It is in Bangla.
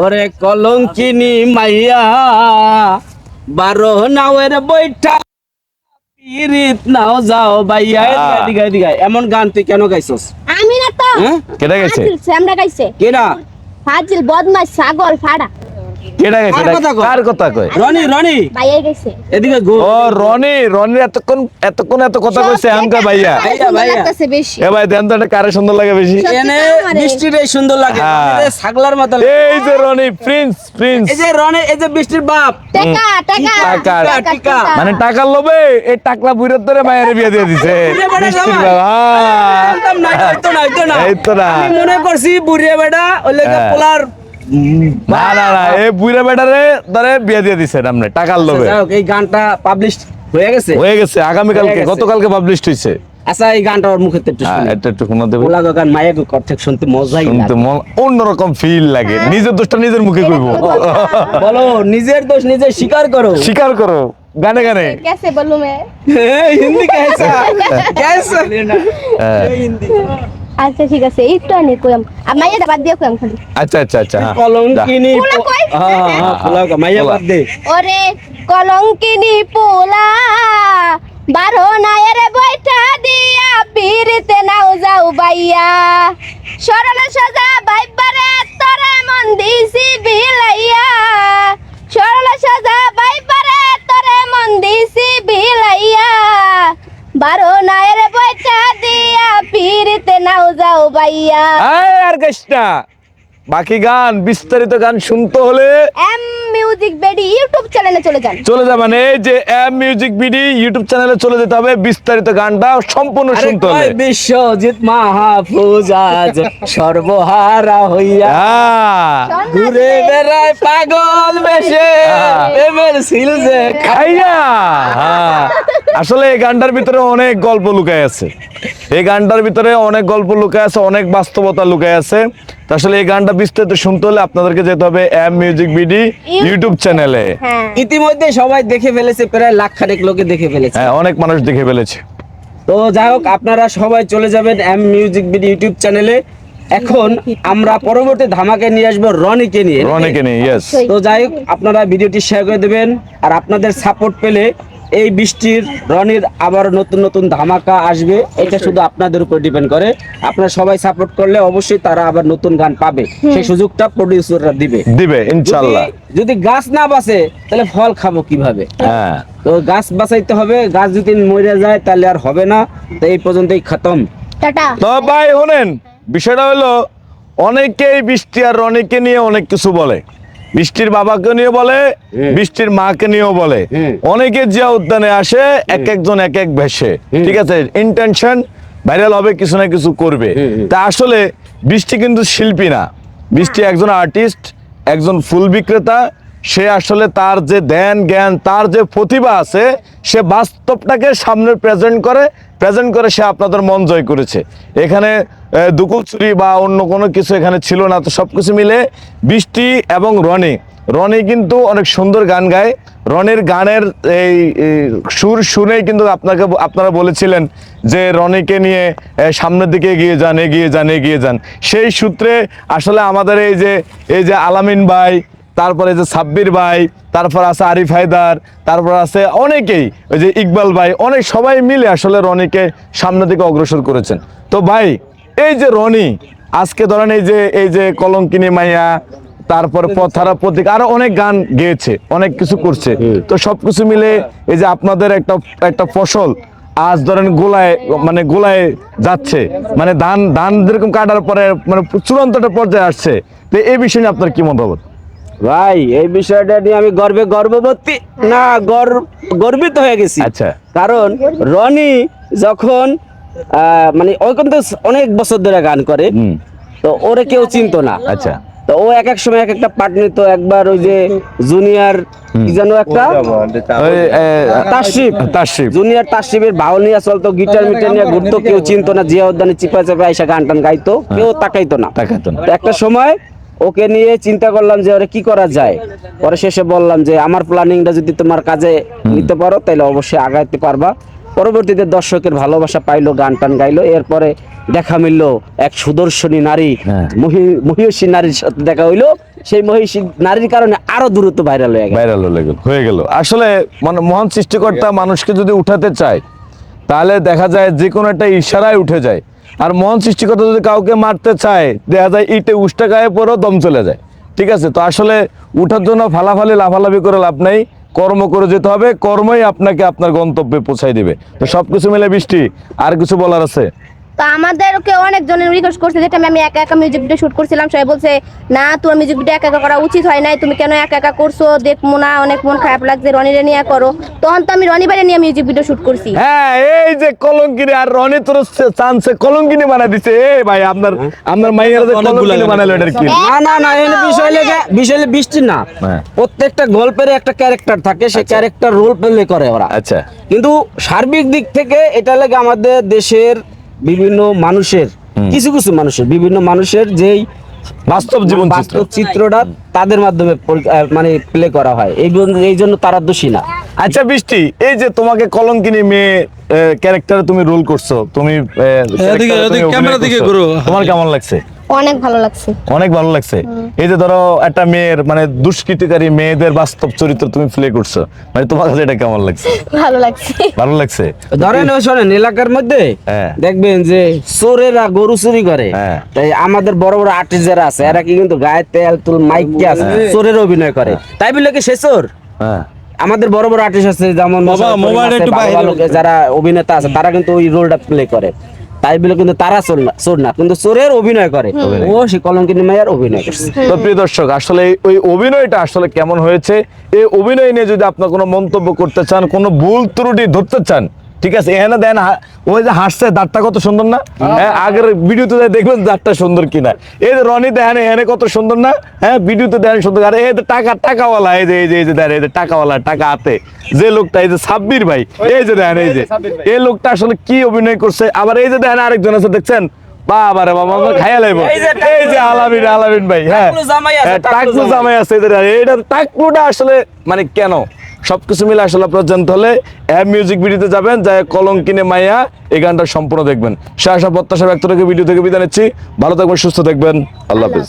ওরে কলঙ্কিনী মাইয়া 12 নাওয়ের বৈঠা পিরিত নাও যাও ভাইয়া দিগা এমন গান তুই কেন গাইছস? আমি না তো কেডা গাইছে? আমরা গাইছে কেডা? ফাজিল বদমাশ ছাগল ফাড়া। কেডা গাইছে? কার কথা কয়? রনি ভাইয়া গাইছে। এদিকে গো। ও রনি এতক্ষণ এত কথা কইছে আমকা ভাইয়া। ভাইয়া লাগতেছে বেশি। এ ভাই দেন তো এটা কারে সুন্দর লাগে বেশি? এনে বৃষ্টিরে সুন্দর লাগে, এ ছাগলার মত লাগে। এই যে রনি প্রিন্স। এই যে রনি, এই যে বৃষ্টির বাপ। টাকা মানে টাকার লোভে এই টাকলা বুইরার ধরে মায়ের বিয়ে দিয়ে দিছে বৃষ্টির বাবা। এই তো না, আমি মনে করছি বুড়িয়া বেটা ওই লাগে পোলার। না এই বুইরা বেটারে ধরে বিয়ে দিয়ে দিছে আমনে টাকার লোভে। এই গানটা পাবলিশ হয়ে গেছে আগামী কালকে, গতকালকে পাবলিশ হইছে। আচ্ছা এই গানটা ওর মুখে একটু শুনি। এটা একটু শোনা দেবে? ওলা গান মায়ের কথা শুনতে মজাই লাগে, শুনতে অন্যরকম ফিল লাগে। নিজের দোষটা নিজের মুখে কইবো। বলো নিজের দোষ নিজে স্বীকার করো গানে कैसे बोलूं मैं? হিন্দি कैसा হিন্দি। আচ্ছা ঠিক আছে একটু আনি কইম আর মাইয়াটা বাদ দিয়া কইম খালি। আচ্ছা হ্যাঁ। কলঙ্কিনী পোলা কই? পোলা মাইয়া বাদ দে। ওরে কলঙ্কিনী পোলা 12 নায়ের বৈঠা দিয়া পিরিতে নাও যাও বাইয়া সরল সাজা বাইবারে তোরে মন দিছি বিলাইয়া সরল সাজা বাইবারে তোরে মন দিছি বিলাইয়া 12 নায়ের বৈঠা দিয়া পিরিতে নাও যাও বাইয়া। আর কৃষ্ণা বাকি গান বিস্তারিত গান শুনতে হলে এম মিউজিক বেডি ইউটিউব চ্যানেলে চলে যান। মানে এই যে এম মিউজিক বিডি ইউটিউব চ্যানেলে চলে যেতে হবে। বিস্তারিত গানটা সম্পূর্ণ শুনতে হলে বিশ্বজিৎ মাহফুজ আজ সর্বহারা হইয়া ঘুরে বেড়ায় পাগল বেশে প্রেমের সিল যে খাইয়া। আসলে এই গানটার ভিতরে অনেক গল্প লুকায় আছে, অনেক বাস্তবতা লুকায় আছে। আসলে এই গানটা বিস্তারিত শুনতে হলে আপনাদেরকে যেতে হবে এম মিউজিক বিডি ইউটিউব চ্যানেলে। ইতিমধ্যে সবাই দেখে ফেলেছে, প্রায় লাখ খানেক লোকে দেখে ফেলেছে। হ্যাঁ, অনেক মানুষ দেখে ফেলেছে। তো যাই হোক আপনারা সবাই চলে যাবেন এম মিউজিক বিডি ইউটিউব চ্যানেলে। এখন আমরা পরবর্তী ধামাকে নিয়ে আসবো রনিকে নিয়ে। ইয়েস। তো যাই হোক আপনারা ভিডিওটি শেয়ার করে দেবেন, আর আপনাদের সাপোর্ট পেলে এই বৃষ্টির রনির আবার নতুন ধামাকা আসবে। এটা শুধু আপনাদের উপর ডিপেন্ড করে। আপনারা সবাই সাপোর্ট করলে অবশ্যই তারা আবার নতুন গান পাবে, সেই সুযোগটা প্রোডিউসাররা দিবে ইনশাআল্লাহ। যদি গাছ না বাঁচে তাহলে ফল খাবো কিভাবে? হ্যাঁ, তো গাছ বাঁচাইতে হবে, গাছ যদি মরে যায় তাহলে আর হবে না। তো এই পর্যন্তই খতম, টাটা। তো ভাই শুনেন, বিষয়টা হলো অনেকেই বৃষ্টি আর রনিকে নিয়ে অনেক কিছু বলে। বৃষ্টির বাবাকে নিয়ে বলে, বৃষ্টির মাকে নিয়েও বলে। অনেকে জিয়া উদ্যানে আসে, একজন এক ভেসে, ঠিক আছে, ইন্টেনশন ভাইরাল হবে, কিছু না কিছু করবে। তা আসলে বৃষ্টি কিন্তু শিল্পী না, বৃষ্টি একজন আর্টিস্ট, একজন ফুল বিক্রেতা। সে আসলে তার যে ধ্যান জ্ঞান, তার যে প্রতিভা আছে, সে বাস্তবটাকে সামনে প্রেজেন্ট করে সে আপনাদের মন জয় করেছে। এখানে দুকুলচুরি বা অন্য কোনো কিছু এখানে ছিল না। তো সবকিছু মিলে বৃষ্টি এবং রনি কিন্তু অনেক সুন্দর গান গায়। রনির গানের এই সুর শুনেই কিন্তু আপনারা বলেছিলেন যে রনিকে নিয়ে সামনের দিকে এগিয়ে যান। সেই সূত্রে আসলে আমাদের এই যে আলামিন ভাই, তারপরে যে সাব্বির ভাই, তারপর আছে আরিফ হায়দার, তারপর আছে অনেকেই, ওই যে ইকবাল ভাই, অনেক সবাই মিলে আসলে রনিকে সামনের দিকে অগ্রসর করেছেন। তো ভাই এই যে রনি আজকে ধরেন এই যে কলঙ্কিনী মাইয়া, তারপরে পথারা প্রতীক, আরো অনেক গান গেয়েছে, অনেক কিছু করছে। তো সবকিছু মিলে এই যে আপনাদের একটা ফসল আজ ধরেন গোলায় যাচ্ছে, মানে ধান যেরকম কাটার পরে মানে চূড়ান্তটা পর্যায়ে আসছে। তো এই বিষয় নিয়ে আপনার কি মতামত? ভাই এই বিষয়টা নিয়ে আমি গর্বিত হয়ে গেছি। আচ্ছা, কারণ রনি যখন মানে ওই কিন্তু অনেক বছর ধরে গান করে, তো ওরে কেউ চিনতো না। আচ্ছা, তো ও এক সময় এক একটা পার্ট নিত। একবার ওই যে জুনিয়র কি যেন একটা তাসরিফ, জুনিয়র তাসরিফের বাউল নিয়ে চলতো, গিটার মিটার নিয়ে ঘুরতো, কেউ চিনতো না। জিয়া উদ্যানে চিপায় এসে গান টান গাইতো, কেউ তাকাইতো না। একটা সময় ওকে নিয়ে চিন্তা করলাম যে ওরে কি করা যায়। পরে শেষে বললাম যে আমার প্ল্যানিংটা যদি তোমার কাজে নিতে পারো তাহলে অবশ্যই আগাইতে পারবা। পরবর্তীতে দর্শকের ভালোবাসা পাইলো, গান টান গাইলো। এরপরে দেখা মিললো এক সুদর্শনী নারী, হ্যাঁ। মহিষী নারীর সাথে দেখা হইলো, সেই মহিষী নারীর কারণে আরো দ্রুত ভাইরাল হয়ে গেল। ভাইরাল হয়ে গেল। আসলে মানে মহান সৃষ্টিকর্তা মানুষকে যদি উঠাতে চায় তাহলে দেখা যায় যে কোনো একটা ইশারায় উঠে যায়। আর মহান সৃষ্টিকর্তা যদি কাউকে মারতে চায় দেখা যায় ইটে উষ্টা গায়ে পরেও দম চলে যায়। ঠিক আছে, তো আসলে উঠার জন্য ফালাফালি লাফালাফি করে লাভ নাই, কর্ম করে যেতে হবে, কর্মই আপনাকে আপনার গন্তব্যে পৌঁছাই দিবে। তো সবকিছু মিলে বৃষ্টি আর কিছু বলার আছে? তো আমাদেরকে অনেকজনের রিকোয়েস্ট করছে, যেটা আমি একা একা মিউজিক ভিডিও শুট করছিলাম, সবাই বলছে না তোমার মিউজিক ভিডিও একা একা করা উচিত হয় নাই, তুমি কেন একা একা করছো, দেখবো না, অনেক মন খারাপ লাগছে, রনিরে নিয়ে করো। তখন তো আমি রনি বাইরে নিয়ে মিউজিক ভিডিও শুট করছি। হ্যাঁ, এই যে কলঙ্কিনী আর রনি তোর চান্সে কলঙ্কিনী বানাই দিছে। এই ভাই আপনার মাইয়ারা যে কলঙ্কিনী বানাইলো এটার কি? না এখানে বিষয় হলে বৃষ্টি না, হ্যাঁ। প্রত্যেকটা গল্পের একটা ক্যারেক্টার থাকে, সেই ক্যারেক্টার রোল প্লে করে ওরা। আচ্ছা, কিন্তু সার্বিক দিক থেকে এটা লাগে আমাদের দেশের বিভিন্ন মানুষের, কিছু কিছু মানুষের, বিভিন্ন মানুষের যেই বাস্তব জীবন চিত্র। বাস্তব চিত্রটা তাদের মাধ্যমে মানে প্লে করা হয়, এই জন্য তারা দোষী না। আচ্ছা বৃষ্টি, এই যে তোমাকে কলঙ্কিনী মেয়ে ক্যারেক্টারে তুমি রোল করছো, তুমি character-এ তুমি ক্যামেরা অভিনয় দিকে করছো। করো। তোমার কেমন লাগছে? অনেক ভালো লাগছে। অনেক ভালো লাগছে। এই যে ধরো একটা মেয়ের মানে দুষ্কৃতিকারী মেয়েদের বাস্তব চরিত্র তুমি প্লে করছো, মানে তোমার কাছে এটা কেমন লাগছে? ভালো লাগছে। ভালো লাগছে। ধরেন ওই শোনেন, এলাকার মধ্যে হ্যাঁ। দেখবেন যে চোরেরা গরু চুরি করে, হ্যাঁ। তাই আমাদের বড় বড় আর্টিস্ট যারা আছে এরা কি কিন্তু গায়ে তেল তুল মাইক কি আছে চোরের অভিনয় করে, তাই বলে কি সে চোর? হ্যাঁ, আমাদের বড় বড় আর্টিস্ট আছে যেমন মোবাইল একটু বাইরে যারা অভিনেতা আছে তারা কিন্তু ওই রোলটা প্লে করে, তাই বলে কিন্তু তারা চোর না, কিন্তু চোরের অভিনয় করে। ও সে কলঙ্কিনী মায়ের অভিনয় করছে। তো প্রিয় দর্শক, আসলে ওই অভিনয়টা আসলে কেমন হয়েছে, এই অভিনয় নিয়ে যদি আপনার কোনো মন্তব্য করতে চান, কোনো ভুল ত্রুটি ধরতে চান, ঠিক আছে, এখানে দেন ওই যে হাসছে দাঁতটা কত সুন্দর না, হ্যাঁ, আগের ভিডিওতে দেখবেন দাঁতটা সুন্দর কিনা। এই যে রনি দেখেন এখানে কত সুন্দর না, হ্যাঁ, ভিডিওতে দেখেন সুন্দর। আর এই যে টাকাওয়ালা, এই যে দেখেন এই যে টাকাওয়ালা, টাকা হাতে যে লোকটা, এই যে সাব্বির ভাই, এই যে দেখেন এই যে এই লোকটা আসলে কি অভিনয় করছে। আবার এই যে দেখেন আরেকজন আছে, দেখছেন, বাবা রে বাবা, আমার খাইয়া লাইব। এই যে আলামিন ভাই, হ্যাঁ, টাকলু জামাই আছে এদের। এইটা টাকলুটা আসলে মানে কেন, সবকিছু মিলে আসলে আপনারা জানতে হলে মিউজিক ভিডিওতে যাবেন, যায় কলঙ্কিনী মাইয়া এই গানটা সম্পূর্ণ দেখবেন। সে আশা প্রত্যাশা ব্যক্ত রেখে ভিডিও থেকে বিদায় নিচ্ছি। ভালো থাকবেন, সুস্থ থাকবেন, আল্লাহ হাফেজ।